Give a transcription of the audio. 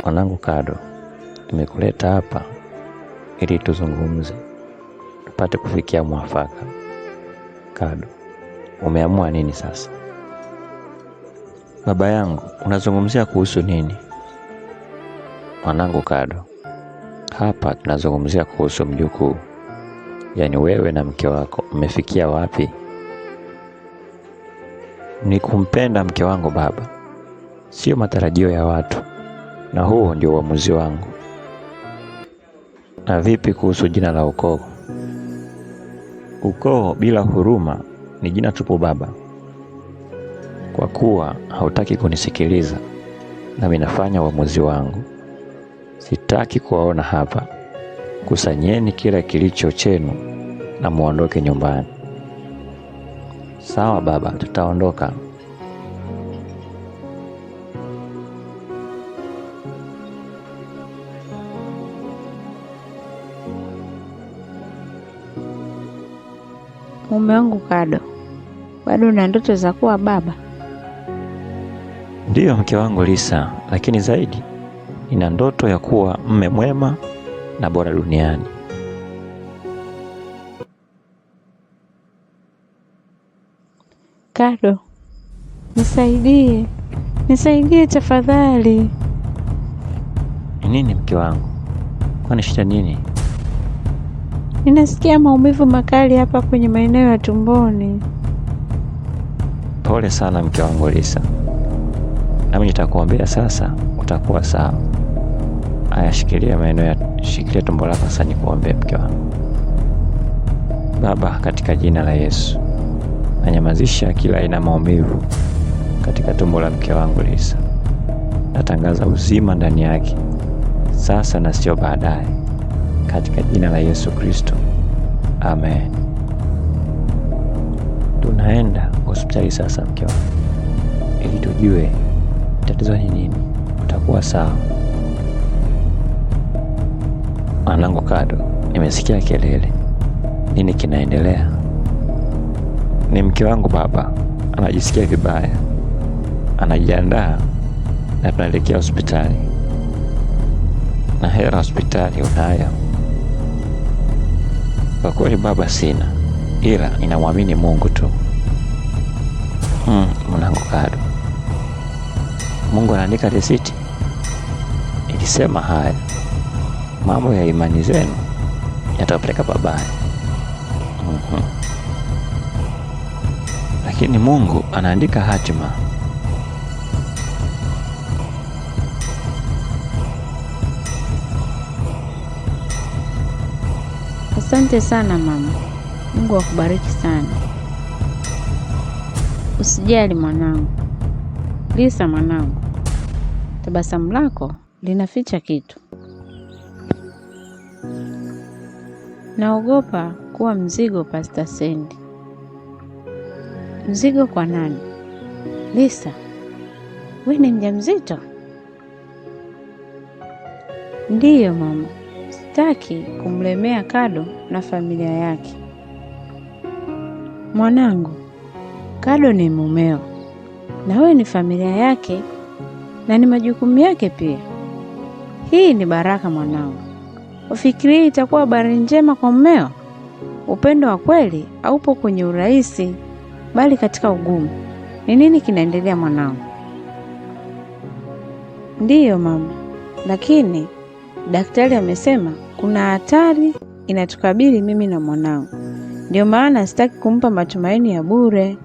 Mwanangu Kado, nimekuleta hapa ili tuzungumze, tupate kufikia mwafaka. Kado, umeamua nini sasa? Baba yangu, unazungumzia kuhusu nini? Mwanangu Kado, hapa tunazungumzia kuhusu mjukuu. Yaani wewe na mke wako mmefikia wapi? Ni kumpenda mke wangu baba, sio matarajio ya watu, na huo ndio uamuzi wangu. Na vipi kuhusu jina la ukoo? Ukoo bila huruma ni jina tupu baba. Kwa kuwa hautaki kunisikiliza, nami nafanya uamuzi wangu. Sitaki kuwaona hapa. Kusanyeni kila kilicho chenu na muondoke nyumbani. Sawa baba, tutaondoka. Mume wangu Kado, bado una ndoto za kuwa baba? Ndiyo mke wangu Lisa, lakini zaidi nina ndoto ya kuwa mme mwema na bora duniani. Kado, nisaidie tafadhali. Nini mke wangu? Kwani shida nini? Ninasikia maumivu makali hapa kwenye maeneo ya tumboni. Pole sana mke wangu Lisa. Nami nitakuombea sasa, utakuwa sawa. Aya, shikilia tumbo lako sasa nikuombee mke wangu. Baba, katika jina la Yesu, nanyamazisha kila aina maumivu katika tumbo la mke wangu Lisa. Natangaza uzima ndani yake sasa na sio baadaye, katika jina la Yesu Kristo, amen. Tunaenda hospitali sasa mke wangu, ili tujue tatizo ni nini. Utakuwa sawa. Mwanangu Kado, nimesikia kelele. Nini kinaendelea? Ni mke wangu baba, anajisikia vibaya, anajiandaa na tunaelekea hospitali. Na hela hospitali unayo? Kwa kweli baba sina, ila ninamwamini Mungu tu. Mwanangu Kado, Mungu anaandika risiti. Ilisema haya, mambo ya imani zenu yatapeleka babaya. Lakini Mungu anaandika hatima. Asante sana mama. Mungu akubariki sana. Usijali mwanangu. Lisa mwanangu, tabasamu lako linaficha kitu. Naogopa kuwa mzigo Pastor Sandy. Mzigo kwa nani? Lisa, wewe ni mjamzito? Ndiyo mama. Sitaki kumlemea Kado na familia yake. Mwanangu, Kado ni mumeo na wewe ni familia yake na ni majukumu yake pia. Hii ni baraka mwanangu. Ufikiri itakuwa habari njema kwa mumeo? Upendo wa kweli haupo kwenye urahisi, bali katika ugumu. Ni nini kinaendelea mwanangu? Ndiyo mama, lakini daktari amesema kuna hatari inatukabili mimi na mwanangu. Ndio maana sitaki kumpa matumaini ya bure.